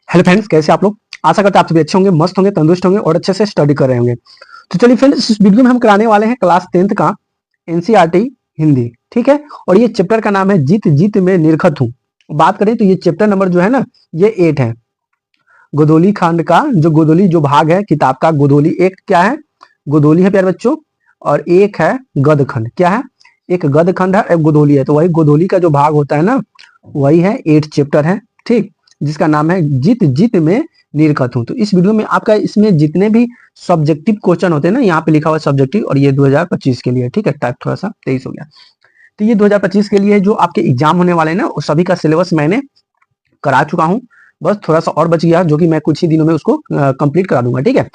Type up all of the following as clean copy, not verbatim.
Hello friends, कैसे आप लोग। आशा करते हैं आप सभी अच्छे होंगे, मस्त होंगे, तंदुरुस्त होंगे और अच्छे से स्टडी कर रहे होंगे। तो चलिए फ्रेंड्स, इस वीडियो में हम कराने वाले हैं क्लास 10th का एनसीईआरटी हिंदी। ठीक है। और ये चैप्टर का नाम है जीत जीत में निरखत हूँ। बात करें तो ये चैप्टर नंबर जो है ना, ये 8 है। गोदोली खंड का जो गोदोली जो भाग है किताब का, गोदोली एक क्या है, गोदोली है प्यारे बच्चों। और एक है गद खंड। क्या है, एक गद खंड है, एक गोदोली है। तो वही गोदोली का जो भाग होता है ना, वही है 8 चैप्टर है। ठीक, जिसका नाम है जीत जीत में निरखत हूँ। तो इस वीडियो में आपका इसमें जितने भी सब्जेक्टिव क्वेश्चन होते हैं ना, यहाँ पे लिखा हुआ है सब्जेक्टिव, और ये 2025 के लिए। ठीक है, टाइप थोड़ा सा 23 हो गया। तो ये 2025 के लिए जो आपके एग्जाम होने वाले हैं ना, उस सभी का सिलेबस मैंने करा चुका हूँ। बस थोड़ा सा और बच गया, जो कि मैं कुछ ही दिनों में उसको कंप्लीट करा दूंगा। ठीक है।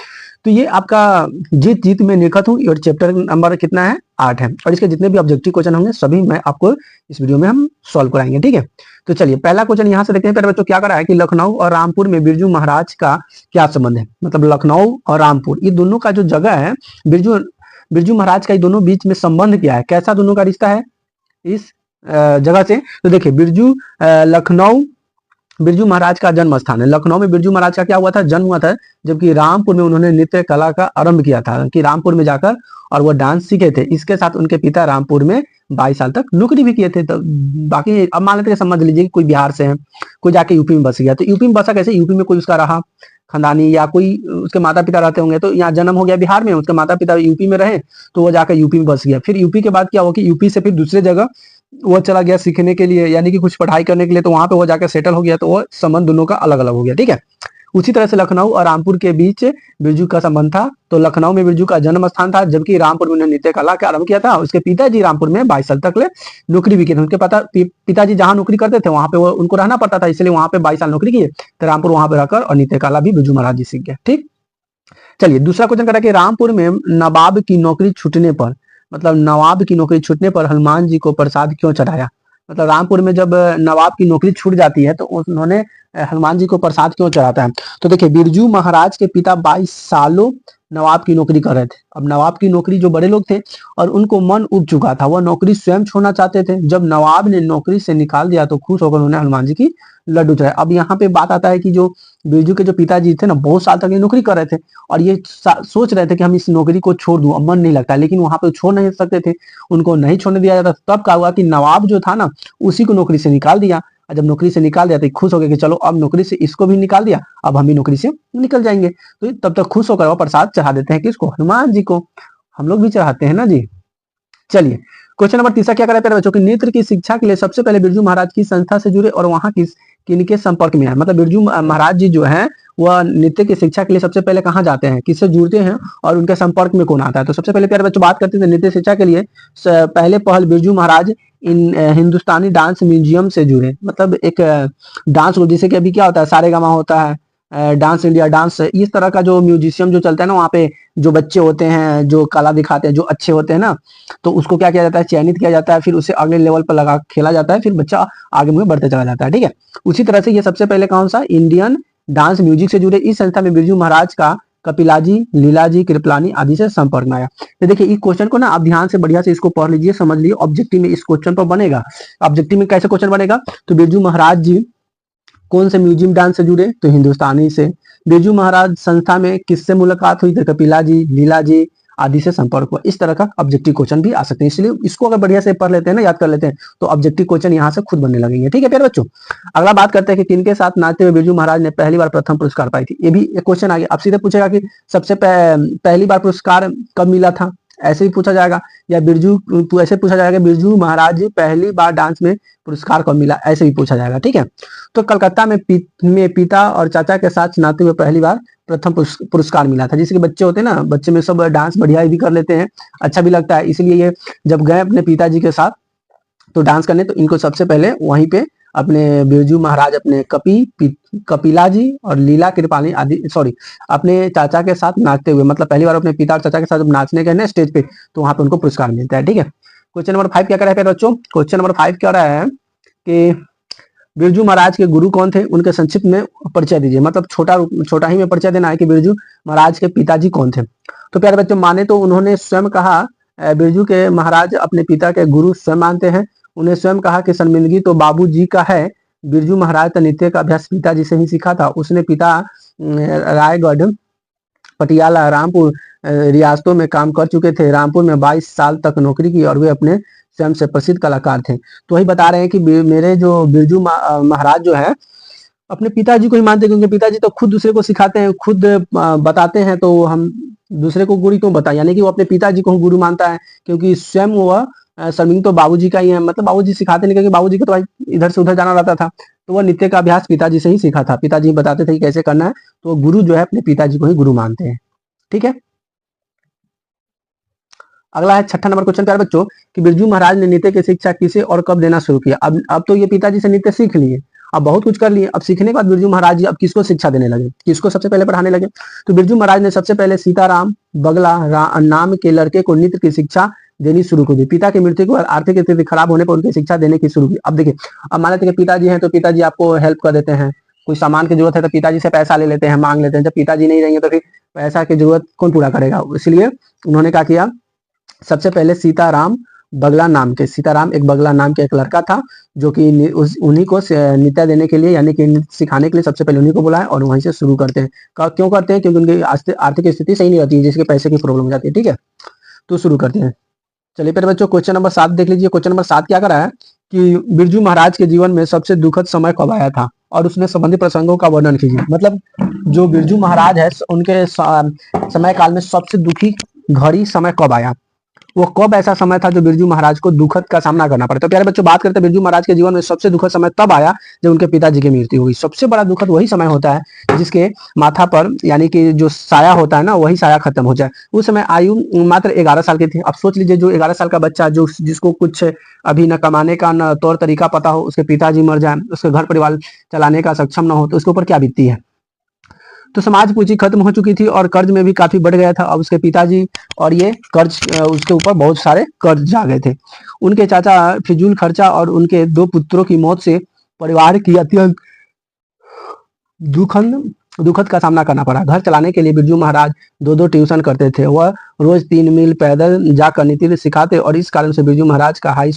तो ये आपका जीत जीत में निरखत हूँ, और चैप्टर नंबर कितना है, 8 है। और इसके जितने भी ऑब्जेक्टिव क्वेश्चन होंगे सभी मैं आपको इस वीडियो में हम सॉल्व कराएंगे। ठीक है। तो चलिए पहला क्वेश्चन यहाँ से देखते हैं। पहले बच्चों क्या करा है कि लखनऊ और रामपुर में बिरजू महाराज का क्या संबंध है। मतलब लखनऊ और रामपुर, ये दोनों का जो जगह है, बिरजू बिरजू महाराज का, ये दोनों बीच में संबंध क्या है, कैसा दोनों का रिश्ता है इस जगह से। तो देखिए बिरजू लखनऊ बिरजू महाराज का जन्म स्थान है। लखनऊ में बिरजू महाराज का क्या हुआ था, जन्म हुआ था। जबकि रामपुर में उन्होंने नृत्य कला का आरंभ किया था, कि रामपुर में जाकर और वो डांस सीखे थे। इसके साथ उनके पिता रामपुर में 22 साल तक नौकरी भी किए थे। तो बाकी अब मान लेते हैं, समझ लीजिए कि कोई बिहार से है, कोई जाके यूपी में बस गया। तो यूपी में बसा कैसे, यूपी में कोई उसका रहा खानदानी, या कोई उसके माता पिता रहते होंगे। तो यहाँ जन्म हो गया बिहार में, उसके माता पिता यूपी में रहे, तो वो जाकर यूपी में बस गया। फिर यूपी के बाद क्या हुआ कि यूपी से फिर दूसरे जगह वो चला गया सीखने के लिए, यानी कि कुछ पढ़ाई करने के लिए। तो वहां पे वो जाकर सेटल हो गया, तो वो संबंध दोनों का अलग अलग हो गया। ठीक है। उसी तरह से लखनऊ और रामपुर के बीच बिरजू का संबंध था। तो लखनऊ में बिरजू का जन्म स्थान था, जबकि रामपुर में उन्होंने नृत्य कला का आरंभ किया था। उसके पिताजी रामपुर में 22 साल तक नौकरी भी की थी। उनके पिताजी जहां नौकरी करते थे वहां पे वो उनको रहना पड़ता था, इसलिए वहां पे 22 साल नौकरी किए। तो रामपुर वहां पे रहकर और नृत्य कला भी बिरजू महाराज जी सीख गए। ठीक। चलिए दूसरा क्वेश्चन करा कि रामपुर में नवाब की नौकरी छूटने पर, मतलब नवाब की नौकरी छूटने पर हनुमान जी को प्रसाद क्यों चढ़ाया। मतलब रामपुर में जब नवाब की नौकरी छूट जाती है तो उन्होंने हनुमान जी को प्रसाद क्यों चढ़ाता है। तो देखिए बिरजू महाराज के पिता 22 सालों नवाब की नौकरी कर रहे थे। अब नवाब की नौकरी जो बड़े लोग थे, और उनको मन उब चुका था, वह नौकरी स्वयं छोड़ना चाहते थे। जब नवाब ने नौकरी से निकाल दिया तो खुश होकर उन्होंने हनुमान जी की लड्डू चढ़ाया। अब यहाँ पे बात आता है कि जो बिरजू के जो पिताजी थे ना, बहुत साल तक ये नौकरी कर रहे थे, और ये सोच रहे थे कि हम इस नौकरी को छोड़ दूं, अब मन नहीं लगता, लेकिन वहां पे छोड़ नहीं सकते थे, उनको नहीं छोड़ने दिया जाता। तब क्या हुआ कि नवाब जो था ना, उसी को नौकरी से निकाल दिया। और जब नौकरी से निकाल दिया तो खुश हो गए कि चलो अब नौकरी से इसको भी निकाल दिया, अब हम भी नौकरी से निकल जाएंगे। तो तब तक खुश होकर वो प्रसाद चढ़ा देते हैं किसको, हनुमान जी को। हम लोग भी चढ़ाते हैं ना जी। चलिए क्वेश्चन नंबर तीसरा क्या करें प्यारे बच्चों की, नृत्य की शिक्षा के लिए सबसे पहले बिरजू महाराज की संस्था से जुड़े और वहां किनके संपर्क में आए। मतलब बिरजू महाराज जी जो है वह नृत्य की शिक्षा के लिए सबसे पहले कहाँ जाते हैं, किससे जुड़ते हैं, और उनके संपर्क में कौन आता है। तो सबसे पहले प्यारे बच्चों बात करते हैं नृत्य शिक्षा के लिए। पहले पहल बिरजू महाराज इन हिंदुस्तानी डांस म्यूजियम से जुड़े। मतलब एक डांस, जैसे कि अभी क्या होता है, सारेगामा होता है, डांस इंडिया डांस, इस तरह का जो म्यूजिशियम जो चलता है ना, वहाँ पे जो बच्चे होते हैं जो कला दिखाते हैं, जो अच्छे होते हैं ना, तो उसको क्या किया जाता है, चयनित किया जाता है, फिर उसे अगले लेवल पर लगा खेला जाता है, फिर बच्चा आगे मुझे बढ़ते चला जाता है। ठीक है। उसी तरह से ये सबसे पहले कौन सा, इंडियन डांस म्यूजिक से जुड़े। इस संस्था में बिरजू महाराज का कपिलाजी, लीलाजी, कृपलानी आदि से संपर्क में आया। तो देखिए इस क्वेश्चन को ना आप ध्यान से बढ़िया से इसको पढ़ लीजिए, समझ लीजिए, ऑब्जेक्टिव में इस क्वेश्चन पर बनेगा। ऑब्जेक्टिव में कैसे क्वेश्चन बनेगा, तो बिरजू महाराज जी कौन से म्यूजियम डांस से जुड़े, तो हिंदुस्तानी से। बिरजू महाराज संस्था में किससे मुलाकात हुई, तो कपिला जी, लीला जी आदि से संपर्क हुआ। इस तरह का ऑब्जेक्टिव क्वेश्चन भी आ सकते हैं, इसलिए इसको अगर बढ़िया से पढ़ लेते हैं ना, याद कर लेते हैं, तो ऑब्जेक्टिव क्वेश्चन यहाँ से खुद बनने लगेंगे। ठीक है प्यारे बच्चों। अगला बात करते हैं कि किनके साथ नाचते हुए बिरजू महाराज ने पहली बार प्रथम पुरस्कार पाई थी। ये भी एक क्वेश्चन आ गया। अब सीधे पूछेगा कि सबसे पहली बार पुरस्कार कब मिला था, ऐसे भी पूछा जाएगा, या ऐसे पूछा जाएगा बिरजू महाराज जी पहली बार डांस में पुरस्कार कब मिला, ऐसे भी पूछा जाएगा। ठीक है। तो कलकत्ता में पिता और चाचा के साथ नाचते हुए पहली बार प्रथम पुरस्कार मिला था। जैसे कि बच्चे होते हैं ना, बच्चे में सब डांस बढ़िया भी कर लेते हैं, अच्छा भी लगता है, इसलिए ये जब गए अपने पिताजी के साथ तो डांस करने, तो इनको सबसे पहले वहीं पे अपने बिरजू महाराज अपने कपिला जी और लीला कृपाली आदि, सॉरी, अपने चाचा के साथ नाचते हुए, मतलब पहली बार अपने पिता और चाचा के साथ जब नाचने गए ना स्टेज पे, तो वहां पे उनको पुरस्कार मिलता है। ठीक है। क्वेश्चन नंबर 5 क्या कर रहा है बच्चों, क्वेश्चन नंबर 5 क्या रहा है कि बिरजू महाराज के गुरु कौन थे, उनके संक्षिप्त में परिचय दीजिए। मतलब छोटा ही में परिचय देना है कि बिरजू महाराज के पिताजी कौन थे। तो प्यारे बच्चों माने तो उन्होंने स्वयं कहा, बिरजू के महाराज अपने पिता के गुरु स्वयं मानते हैं। उन्हें स्वयं कहा कि शर्मिंदगी तो बाबू जी का है, बिरजू महाराज तो नृत्य का अभ्यास पिताजी से ही सीखा था। उसने पिता रायगढ़, पटियाला, रामपुर रियासतों में काम कर चुके थे। रामपुर में 22 साल तक नौकरी की और वे अपने स्वयं से प्रसिद्ध कलाकार थे। तो वही बता रहे हैं कि मेरे जो बिरजू महाराज जो है अपने पिताजी को ही मानते हैं, क्योंकि पिताजी तो खुद दूसरे को सिखाते हैं, खुद बताते हैं, तो हम दूसरे को गुरु क्यों बताएं। यानी कि वो अपने पिताजी को गुरु मानता है, क्योंकि स्वयं वह सर्विंग तो बाबूजी का ही है, मतलब बाबूजी सिखाते नहीं, क्योंकि बाबूजी को तो भाई इधर से उधर जाना रहता था, तो वह नृत्य का अभ्यास पिताजी से ही सीखा था। पिताजी बताते थे कि कैसे करना है, तो गुरु जो है अपने पिताजी को ही गुरु मानते हैं। ठीक है। अगला है छठा नंबर क्वेश्चन, प्यारे बच्चों, कि बिरजू महाराज ने नृत्य की शिक्षा किसे और कब देना शुरू किया। अब तो ये पिताजी से नृत्य सीख लिए, अब बहुत कुछ कर लिए। अब सीखने के बाद बिरजू महाराज जी अब किसको शिक्षा देने लगे, किसको सबसे पहले पढ़ाने लगे। तो बिरजू महाराज ने सबसे पहले सीताराम बगला नाम के लड़के को नृत्य की शिक्षा देनी शुरू कर दी। पिता की मृत्यु के बाद आर्थिक स्थिति खराब होने पर उनकी शिक्षा देने की शुरू की। अब देखिए, अब मान लेते हैं कि पिताजी हैं तो पिताजी आपको हेल्प कर देते हैं, कोई सामान की जरूरत है तो पिताजी से पैसा ले लेते हैं, मांग लेते हैं। जब पिताजी नहीं रहेंगे तो फिर पैसा की जरूरत कौन पूरा करेगा। इसलिए उन्होंने क्या किया, सबसे पहले सीताराम बगला नाम के, सीताराम एक बगला नाम के एक लड़का था, जो कि उन्हीं को नृत्य देने के लिए, यानी कि नृत्य सिखाने के लिए सबसे पहले उन्हीं को बुलाया और वहीं से शुरू करते हैं। क्यों करते हैं, क्योंकि उनकी आर्थिक स्थिति सही नहीं रहती है, जिसके पैसे की प्रॉब्लम हो जाती है। ठीक है, तो शुरू करते हैं। चलिए फिर बच्चों क्वेश्चन नंबर 7 देख लीजिए। क्वेश्चन नंबर 7 क्या करा है कि बिरजू महाराज के जीवन में सबसे दुखद समय कब आया था और उसमें संबंधित प्रसंगों का वर्णन कीजिए। मतलब जो बिरजू महाराज है उनके समय काल में सबसे दुखी घड़ी समय कब आया, वो कब ऐसा समय था जो बिरजू महाराज को दुखद का सामना करना पड़ा। तो प्यारे बच्चों बात करते हैं बिरजू महाराज के जीवन में सबसे दुखद समय तब आया जब उनके पिताजी की मृत्यु हुई। सबसे बड़ा दुखद वही समय होता है जिसके माथा पर, यानी कि जो साया होता है ना, वही साया खत्म हो जाए। उस समय आयु मात्र 11 साल की थी। अब सोच लीजिए, जो 11 साल का बच्चा, जो जिसको कुछ अभी न कमाने का न तौर तरीका पता हो, उसके पिताजी मर जाए, उसके घर परिवार चलाने का सक्षम न हो, तो उसके ऊपर क्या बीतती है। तो समाज पूंजी खत्म हो चुकी थी और कर्ज में भी काफी बढ़ गया था। अब उसके पिताजी और ये कर्ज, उसके ऊपर बहुत सारे कर्ज जा गए थे। उनके चाचा फिजूल खर्चा और उनके 2 पुत्रों की मौत से परिवार की अत्यंत दुखद का सामना करना पड़ा। घर चलाने के लिए बिरजू महाराज 2-2 ट्यूशन करते थे। वह रोज 3 मील पैदल जाकर नीति सिखाते और इस कारण से बिरजू महाराज का हाई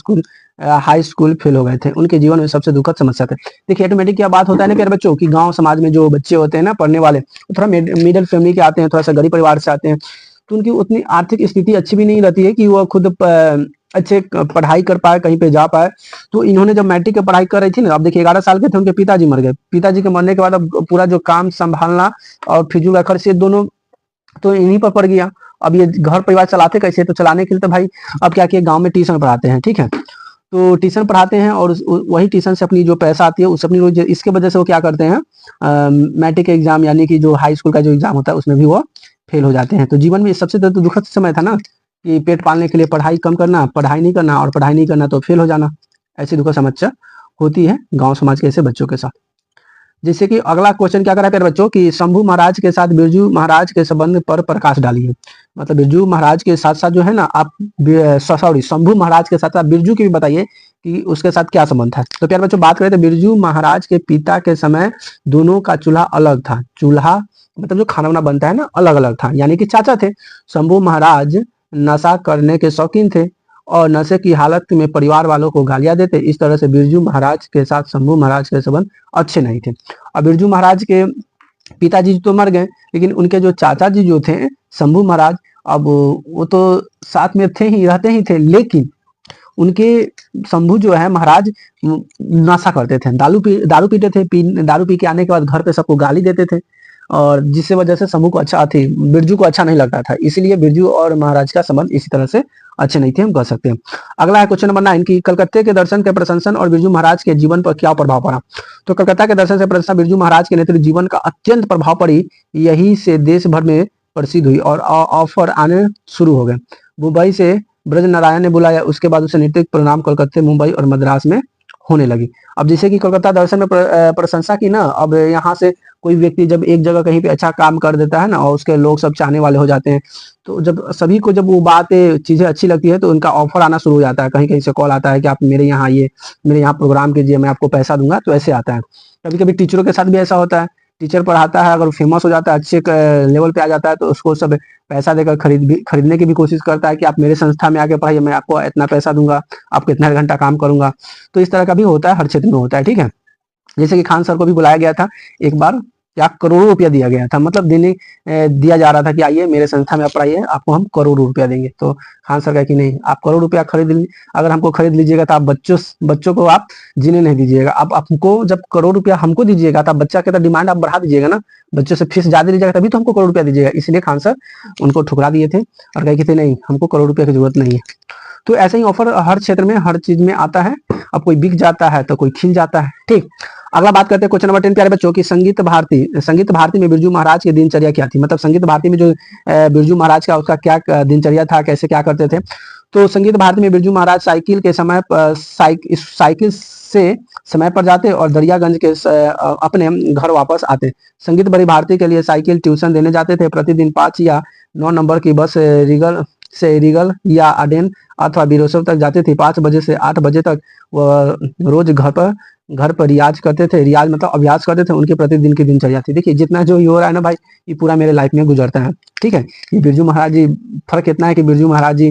स्कूल फेल हो गए थे। उनके जीवन में सबसे दुखद समस्या थे। देखिए ऑटोमेटिक क्या बात होता है ना प्यारे बच्चों, कि गांव समाज में जो बच्चे होते हैं ना पढ़ने वाले, थोड़ा मिडिल फैमिली के आते हैं, थोड़ा सा गरीब परिवार से आते हैं, तो उनकी उतनी आर्थिक स्थिति अच्छी भी नहीं रहती है कि वह खुद अच्छे पढ़ाई कर पाए, कहीं पे जा पाए। तो इन्होंने जब मैट्रिक की पढ़ाई कर रही थी ना, अब देखिए 11 साल के थे, उनके पिताजी मर गए। पिताजी के मरने के बाद अब पूरा जो काम संभालना और फिजूल का खर्च, ये दोनों तो इन्हीं पर पड़ गया। अब ये घर परिवार चलाते कैसे, तो चलाने के लिए तो भाई अब क्या किए, गांव में ट्यूशन पढ़ाते हैं। ठीक है, तो ट्यूशन पढ़ाते हैं और वही ट्यूशन से अपनी जो पैसा आती है उस अपनी रोज, इसके वजह से वो क्या करते हैं, मैट्रिक एग्जाम यानी कि जो हाई स्कूल का जो एग्जाम होता है उसमें भी वो फेल हो जाते हैं। तो जीवन में सबसे तो दुखद समय था ना, कि पेट पालने के लिए पढ़ाई कम करना, पढ़ाई नहीं करना, और पढ़ाई नहीं करना तो फेल हो जाना। ऐसी दुखद समस्या होती है गांव समाज के ऐसे बच्चों के साथ। जैसे कि अगला क्वेश्चन क्या करा प्यारे बच्चों, कि शंभू महाराज के साथ बिरजू महाराज के संबंध पर प्रकाश डालिए। मतलब बिरजू महाराज के साथ साथ जो है ना, आप सॉरी शंभू महाराज के साथ साथ बिरजू की भी बताइए कि उसके साथ क्या संबंध था। तो प्यारे बच्चों बात करें तो बिरजू महाराज के पिता के समय दोनों का चूल्हा अलग था। चूल्हा मतलब जो खाना वाना बनता है ना, अलग अलग था, यानी कि चाचा थे। शंभू महाराज नशा करने के शौकीन थे और नशे की हालत में परिवार वालों को गालियां देते। इस तरह से बिरजू महाराज के साथ शंभू महाराज के संबंध अच्छे नहीं थे। अब बिरजू महाराज के पिताजी तो मर गए, लेकिन उनके जो चाचा जी जो थे शंभू महाराज, अब वो तो साथ में थे ही, रहते ही थे, लेकिन उनके शंभू जो है महाराज नशा करते थे, दारू पीते थे। दारू पी के आने के बाद घर पे सबको गाली देते थे, और जिससे वजह से शंभू को अच्छा थी, बिरजू को अच्छा नहीं लगता था। इसीलिए बिरजू और महाराज का संबंध इसी तरह से अच्छे नहीं थे, हम कह सकते हैं। अगला है क्वेश्चन नंबर 9 की कलकत्ते के दर्शन के प्रशंसन और बिरजू महाराज के जीवन पर क्या प्रभाव पड़ा। तो कलकत्ता के दर्शन से प्रशंसा बिरजू महाराज के नेतृत्व जीवन का अत्यंत प्रभाव पड़ी। यही से देश भर में प्रसिद्ध हुई और ऑफर आने शुरू हो गए। मुंबई से ब्रज नारायण ने बुलाया, उसके बाद उसे नृत्य परिणाम कलकत्ते, मुंबई और मद्रास में होने लगी। अब जैसे कि कोलकाता दर्शन में प्रशंसा की ना, अब यहाँ से कोई व्यक्ति जब एक जगह कहीं पे अच्छा काम कर देता है ना, और उसके लोग सब चाहने वाले हो जाते हैं, तो जब सभी को जब वो बातें चीजें अच्छी लगती है तो उनका ऑफर आना शुरू हो जाता है। कहीं कहीं से कॉल आता है कि आप मेरे यहाँ आइए, मेरे यहाँ प्रोग्राम कीजिए, मैं आपको पैसा दूंगा, तो ऐसे आता है। कभी कभी टीचरों के साथ भी ऐसा होता है, टीचर पढ़ाता है, अगर फेमस हो जाता है, अच्छे लेवल पे आ जाता है, तो उसको सब पैसा देकर खरीदने की भी कोशिश करता है कि आप मेरे संस्था में आके पढ़ाइए, मैं आपको इतना पैसा दूंगा, आपको इतना घंटा काम करूंगा। तो इस तरह का भी होता है, हर क्षेत्र में होता है। ठीक है, जैसे कि खान सर को भी बुलाया गया था एक बार, क्या करोड़ों रुपया दिया गया था, मतलब दिया जा रहा था कि आइए मेरे संस्था में आप पढ़ाइए, आपको हम करोड़ों रुपया देंगे। तो खान सर कहा कि नहीं, आप करोड़ रुपया अगर हमको खरीद लीजिएगा तो आप बच्चों को आप जीने नहीं दीजिएगा। आप हमको जब करोड़ रुपया हमको दीजिएगा तो आप बच्चा के तो डिमांड आप बढ़ा दीजिएगा ना, बच्चों से फीस ज्यादा लीजिएगा तभी तो हमको करोड़ रुपया दीजिएगा। इसलिए खान सर उनको ठुकरा दिए थे और कहे कि थे नहीं, हमको करोड़ रुपया की जरूरत नहीं है। तो ऐसे ही ऑफर हर क्षेत्र में हर चीज में आता है। अब कोई बिक जाता है तो कोई खिल जाता है। ठीक, अगला बात करते हैं क्वेश्चन नंबर 10 प्यारे बच्चों की, संगीत भारती में बिरजू महाराज की दिनचर्या क्या थी। मतलब संगीत भारती में जो बिरजू महाराज का उसका क्या दिनचर्या था, कैसे क्या करते थे। तो संगीत भारती में बिरजू महाराज साइकिल के समय साइकिल से समय पर जाते और दरियागंज के अपने घर वापस आते। संगीत बड़ी भारती के लिए साइकिल ट्यूशन देने जाते थे। प्रतिदिन 5 या 9 नंबर की बस रीगल या अडेन अथवा बिरोसर तक जाती थी। 5 बजे से 8 बजे तक वह रोज घर पर रियाज करते थे। रियाज मतलब अभ्यास करते थे। उनके प्रतिदिन की दिनचर्या थी। देखिए जितना जो ये हो रहा है ना भाई, ये पूरा मेरे लाइफ में गुजरता है। ठीक है, ये बिरजू महाराज जी, फर्क इतना है कि बिरजू महाराज जी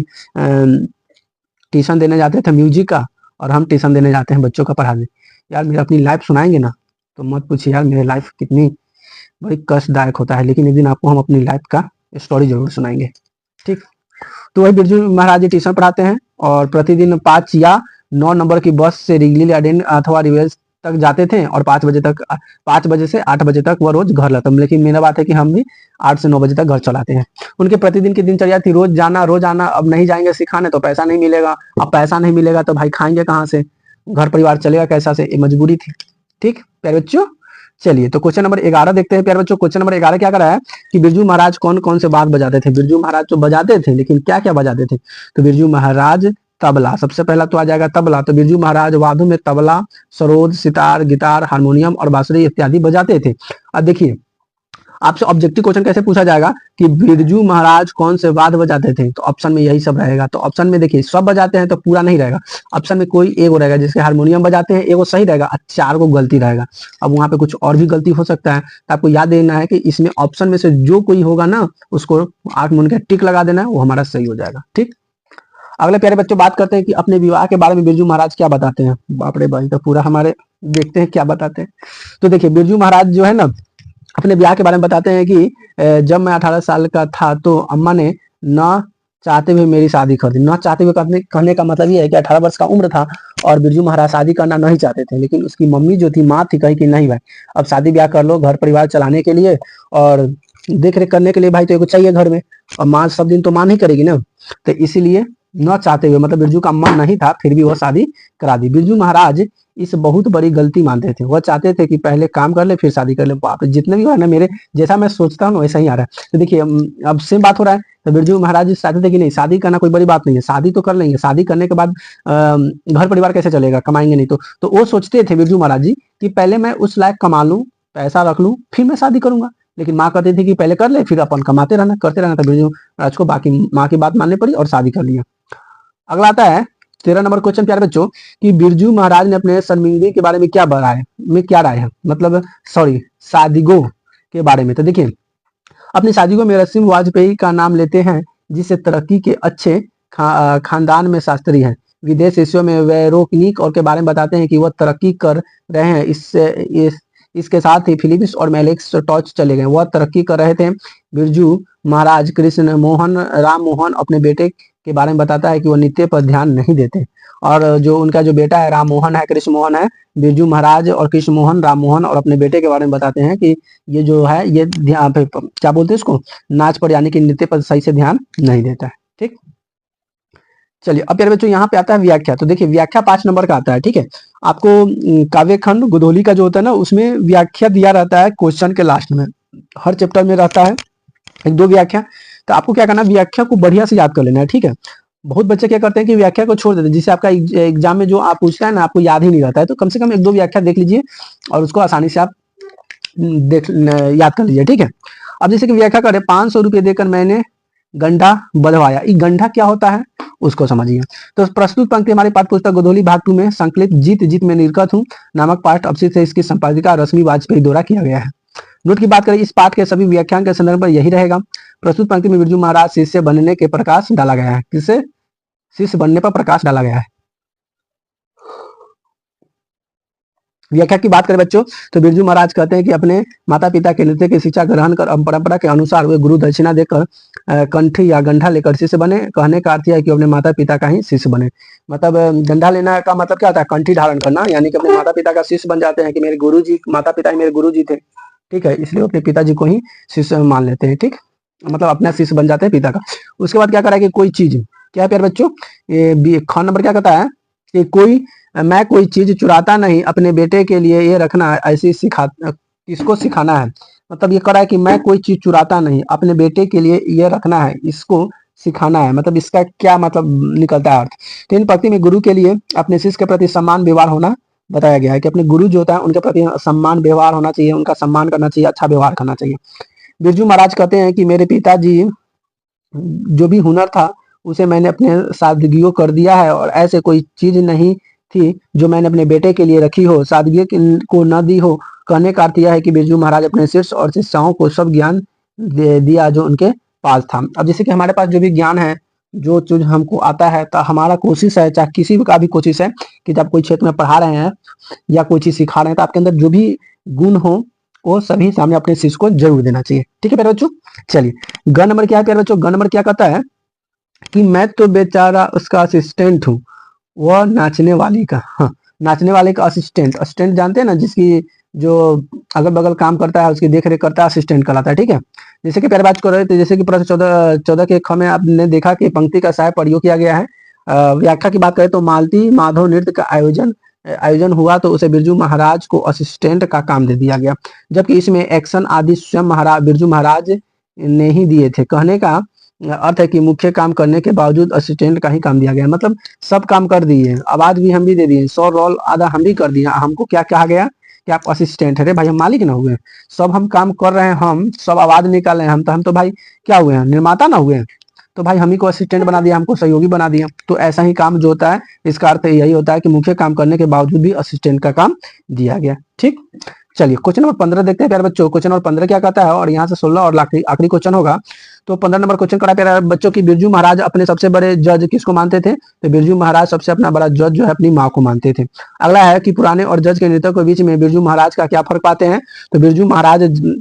ट्यूशन देने जाते थे म्यूजिक का, और हम ट्यूशन देने जाते हैं बच्चों का पढ़ाने। यार मेरी अपनी लाइफ सुनाएंगे ना तो मत पूछिए यार, मेरी लाइफ कितनी बड़ी कष्टदायक होता है, लेकिन एक दिन आपको हम अपनी लाइफ का स्टोरी जरूर सुनाएंगे। ठीक, तो वही बिरजू महाराज जी ट्यूशन पढ़ाते हैं और प्रतिदिन 5 या 9 नंबर की बस से रिगली अडेन अथवा रिवेल्स तक जाते थे और 5 बजे से 8 बजे तक वह रोज घर लाते। लेकिन मेरा बात है कि हम भी 8 से 9 बजे तक घर चलाते हैं। उनके प्रतिदिन की दिनचर्या थी रोज आना। अब नहीं जाएंगे सिखाने तो पैसा नहीं मिलेगा, अब पैसा नहीं मिलेगा तो भाई खाएंगे कहाँ से, घर परिवार चलेगा कैसा से, ये मजबूरी थी। ठीक प्यारे बच्चों, चलिए तो क्वेश्चन नंबर 11 देखते हैं प्यारे बच्चों। क्वेश्चन नंबर 11 क्या करा है कि बिरजू महाराज कौन कौन से बात बजाते थे। बिरजू महाराज तो बजाते थे, लेकिन क्या क्या बजाते थे। तो बिरजू महाराज तबला, सबसे पहला तो आ जाएगा तबला। तो बिरजू महाराज वादों में तबला, सरोद, सितार, गिटार, हारमोनियम और बांसुरी इत्यादि बजाते थे। अब देखिए आपसे ऑब्जेक्टिव क्वेश्चन कैसे पूछा जाएगा कि बिरजू महाराज कौन से वाद्य बजाते थे, तो ऑप्शन में यही सब रहेगा। तो ऑप्शन में देखिए सब बजाते हैं तो पूरा नहीं रहेगा, ऑप्शन में कोई एगो रहेगा। जैसे हारमोनियम बजाते हैं एगो सही रहेगा, 4 को गलती रहेगा। अब वहां पे कुछ और भी गलती हो सकता है, तो आपको याद देना है कि इसमें ऑप्शन में से जो कोई होगा ना उसको 8 मून का टिक लगा देना है, वो हमारा सही हो जाएगा। ठीक, अगले प्यारे बच्चों बात करते हैं कि अपने विवाह के बारे में बिरजू महाराज क्या बताते हैं। बाप रे भाई, तो पूरा हमारे देखते हैं क्या बताते हैं। तो देखिए बिरजू महाराज जो है ना अपने ब्याह के बारे में बताते हैं कि जब मैं 18 साल का था तो अम्मा ने न चाहते हुए मेरी शादी कर दी। न चाहते हुए कहने का मतलब ये है कि 18 वर्ष का उम्र था और बिरजू महाराज शादी करना नहीं चाहते थे, लेकिन उसकी मम्मी जो थी, माँ थी, कही कि नहीं भाई अब शादी ब्याह कर लो, घर परिवार चलाने के लिए और देख रेख करने के लिए भाई तो एक चाहिए घर में, और माँ सब दिन तो माँ नहीं करेगी ना। तो इसीलिए न चाहते हुए, मतलब बिरजू का मन नहीं था, फिर भी वह शादी करा दी। बिरजू महाराज इस बहुत बड़ी गलती मानते थे। वह चाहते थे कि पहले काम कर ले फिर शादी कर ले। बाप रे, जितने भी हुआ ना मेरे जैसा मैं सोचता हूँ वैसा ही आ रहा है। तो देखिए अब सेम बात हो रहा है। तो बिरजू महाराज चाहते थे कि नहीं शादी करना कोई बड़ी बात नहीं है, शादी तो कर लेंगे, शादी करने के बाद घर परिवार कैसे चलेगा, कमाएंगे नहीं तो वो सोचते थे बिरजू महाराज जी कि पहले मैं उस लायक कमा लूं, पैसा रख लूं, फिर मैं शादी करूंगा। लेकिन माँ कहती थी कि पहले कर ले फिर अपन कमाते रहना, करते रहना। तो बिरजू महाराज को बाकी माँ की बात माननी पड़ी और शादी कर लिया। अगला आता है 13 नंबर क्वेश्चन प्यारे बच्चों कि बिरजू महाराज ने अपने शर्मिंदगी के बारे में क्या राय है, मतलब सॉरी सादिगो के बारे में। तो देखिए अपनी सादिगो में रसीम वाजपेयी का नाम लेते हैं, जिसे तरक्की के अच्छे खानदान में शास्त्री हैं। विदेश विषयों में वैरोनिक और के बारे में बताते हैं कि वह तरक्की कर रहे हैं। इसके साथ ही फिलिप्स और मेलेक्स टॉर्च चले गए, वह तरक्की कर रहे थे। बिरजू महाराज राम मोहन अपने बेटे के बारे में बताता है कि वो नृत्य पर ध्यान नहीं देते, और जो उनका जो बेटा है राम मोहन है, कृष्ण मोहन है, बिरजू महाराज और कृष्ण मोहन राम मोहन और अपने बेटे के बारे में बताते हैं कि ये जो है ये ध्यान क्या बोलते हैं इसको, नाच पर यानी कि नृत्य पर सही से ध्यान नहीं देता है। ठीक, चलिए अब प्यारे बच्चों यहाँ पे आता है व्याख्या। तो देखिए व्याख्या 5 नंबर का आता है। ठीक है, आपको काव्य खंड गोधोली का जो होता है ना उसमें व्याख्या दिया रहता है क्वेश्चन के लास्ट में, हर चैप्टर में रहता है 1-2 व्याख्या। तो आपको क्या करना है, व्याख्या को बढ़िया से याद कर लेना है। ठीक है, बहुत बच्चे क्या करते हैं कि व्याख्या को छोड़ देते हैं, जिससे आपका एग्जाम में जो आप पूछता है ना आपको याद ही नहीं रहता है। तो कम से कम 1-2 व्याख्या देख लीजिए और उसको आसानी से आप याद कर लीजिए। ठीक है, अब जैसे कि व्याख्या करें, 500 रुपये देकर मैंने गंढा बधवाया। ये गंढा क्या होता है उसको समझिए। तो प्रस्तुत पंक्ति हमारी पाठ्य पुस्तक गोधोली भाग 2 में संकलित जीत जीत में निर्गत हूँ नामक पाठ अवशिष्ट से इसकी संपादिका रश्मि वाजपेयी द्वारा किया गया है। नोट की बात करें, इस पाठ के सभी व्याख्यान के संदर्भ पर यही रहेगा। प्रस्तुत पंक्ति में बिरजू महाराज शिष्य बनने के प्रकाश डाला गया है। किससे शिष्य बनने पर प्रकाश डाला गया है। व्याख्या की बात करें बच्चों, तो बिरजू महाराज कहते हैं कि अपने माता पिता के नृत्य की शिक्षा ग्रहण कर परंपरा के अनुसार वे गुरु दक्षिणा देकर कंठी या गंढा लेकर शिष्य बने। कहने का अर्थ यह है कि अपने माता पिता का ही शिष्य बने। मतलब गंढा लेना का मतलब क्या होता है, कंठी धारण करना, यानी कि अपने माता पिता का शिष्य बन जाते हैं कि मेरे गुरु जी, माता पिता ही मेरे गुरु जी थे, ठीक है, इसलिए अपने पिताजी को ही शिष्य मान लेते हैं, ठीक, मतलब अपना शिष्य बन जाते हैं पिता का। उसके बाद क्या करा कि कोई चीज, क्या प्यार बच्चों, ये ख नंबर क्या कहता है कि मैं कोई चीज चुराता नहीं, अपने बेटे के लिए ये रखना ऐसी इसको सिखाना है। मतलब ये करा है कि मैं कोई चीज चुराता नहीं, अपने बेटे के लिए ये रखना है, इसको सिखाना है। मतलब इसका क्या मतलब निकलता है अर्थ। तीन पंक्ति में गुरु के लिए अपने शिष्य के प्रति सम्मान व्यवहार होना बताया गया है कि अपने गुरु जो होता है उनके प्रति सम्मान व्यवहार होना चाहिए, उनका सम्मान करना चाहिए, अच्छा व्यवहार करना चाहिए। बिरजू महाराज कहते हैं कि मेरे पिताजी जो भी हुनर था उसे मैंने अपने सादगियों कर दिया है, और ऐसे कोई चीज नहीं थी जो मैंने अपने बेटे के लिए रखी हो, सादगी को न दी हो। कहने का अर्थ यह है कि बिरजू महाराज अपने शिष्य और शिष्याओं को सब ज्ञान दे दिया जो उनके पास था। अब जैसे कि हमारे पास जो भी ज्ञान है, जो चीज हमको आता है, तो हमारा कोशिश है, चाहे किसी भी का भी कोशिश है कि जब कोई क्षेत्र में पढ़ा रहे हैं या कोई चीज सिखा रहे हैं, तो आपके अंदर जो भी गुण हो वो सभी सामने अपने शिष्य को जरूर देना चाहिए। ठीक है प्यारे बच्चों, चलिए ग नंबर क्या है प्यारे बच्चों, ग नंबर क्या कहता है कि मैं तो बेचारा उसका असिस्टेंट हूँ, वह नाचने वाली का, हाँ, नाचने वाले का असिस्टेंट। असिस्टेंट जानते हैं ना, जिसकी जो अगल बगल काम करता है उसकी देख रेख करता है, असिस्टेंट कहलाता है। ठीक है, जैसे कि प्यारे बात कर रहे थे, जैसे कि प्रश्न 14 के ख में आपने देखा कि पंक्ति का सहाय प्रयोग किया गया है। व्याख्या की बात करें तो मालती माधव नृत्य का आयोजन हुआ तो उसे बिरजू महाराज को असिस्टेंट का काम दे दिया गया, जबकि इसमें एक्शन आदि स्वयं बिरजू महाराज ने ही दिए थे। कहने का अर्थ है कि मुख्य काम करने के बावजूद असिस्टेंट का ही काम दिया गया। मतलब सब काम कर दिए, आवाज भी हम भी दे दिए, 100 रोल आधा हम भी कर दिए, हमको क्या कहा गया कि आप असिस्टेंट है। भाई हम मालिक ना हुए, सब हम काम कर रहे हैं, हम सब आवाज निकाल रहे हैं, हम तो भाई क्या हुए हैं, निर्माता ना हुए हैं। तो भाई हम ही को असिस्टेंट बना दिया, हमको सहयोगी बना दिया। तो ऐसा ही काम जो होता है, इसका अर्थ यही होता है कि मुख्य काम करने के बावजूद भी असिस्टेंट का काम दिया गया। ठीक, चलिए क्वेश्चन नंबर 15 देखते हैं प्यारे बच्चों। क्वेश्चन नंबर 15 क्या कहता है, और यहाँ से 16 और आखिरी क्वेश्चन होगा। तो 15 नंबर क्वेश्चन करा प्यारे बच्चों की बिरजू महाराज अपने सबसे बड़े जज किसको मानते थे। तो बिरजू महाराज सबसे अपना बड़ा जज जो है अपनी माँ को मानते थे। अगला है कि पुराने और जज के नृत्यों के बीच में बिरजू महाराज का क्या फर्क पाते हैं। तो बिरजू महाराज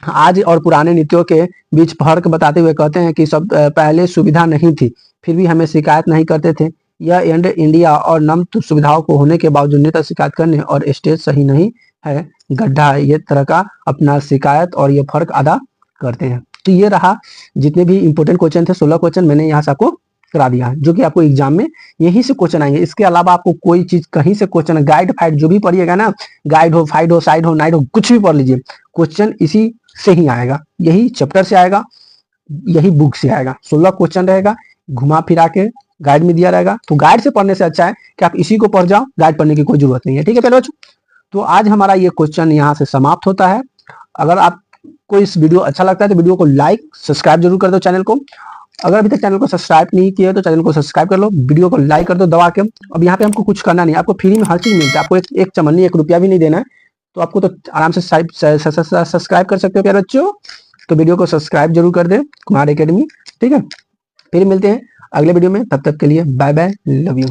आज और पुराने नृत्यों के बीच फर्क बताते हुए कहते हैं कि सब पहले सुविधा नहीं थी, फिर भी हमें शिकायत नहीं करते थे। यह एंड इंडिया और नम सुविधाओं को होने के बावजूद नृत्य शिकायत करने और स्टेज सही नहीं है, गड्ढा है, ये तरह का अपना शिकायत और ये फर्क अदा करते हैं। तो ये रहा जितने भी इंपोर्टेंट क्वेश्चन थे, 16 क्वेश्चन मैंने यहाँ से आपको करा दिया है, जो कि आपको एग्जाम में यहीं से क्वेश्चन आएंगे। इसके अलावा आपको कोई चीज कहीं से क्वेश्चन, गाइड फाइड जो भी पढ़िएगा ना, गाइड हो, फाइड हो, साइड हो, नाइट हो, कुछ भी पढ़ लीजिए, क्वेश्चन इसी से ही आएगा, यही चैप्टर से आएगा, यही बुक से आएगा। 16 क्वेश्चन रहेगा, घुमा फिरा के गाइड में दिया रहेगा। तो गाइड से पढ़ने से अच्छा है कि आप इसी को पढ़ जाओ, गाइड पढ़ने की कोई जरूरत नहीं है। ठीक है पहले बच्चों, तो आज हमारा ये क्वेश्चन यहाँ से समाप्त होता है। अगर आपको इस वीडियो अच्छा लगता है तो वीडियो को लाइक सब्सक्राइब जरूर कर दो चैनल को। अगर अभी तक चैनल को सब्सक्राइब नहीं किया तो चैनल को सब्सक्राइब कर लो, वीडियो को लाइक कर दो दबा के। अब यहाँ पे हमको कुछ करना नहीं, आपको फ्री में हर चीज मिलता है, आपको एक चमन्नी 1 रुपया भी नहीं देना है। तो आपको तो आराम से सब्सक्राइब कर सकते हो प्यारे बच्चों। तो वीडियो को सब्सक्राइब जरूर कर दे कुमार एकेडमी। ठीक है, फिर मिलते हैं अगले वीडियो में, तब तक के लिए बाय बाय, लव यू।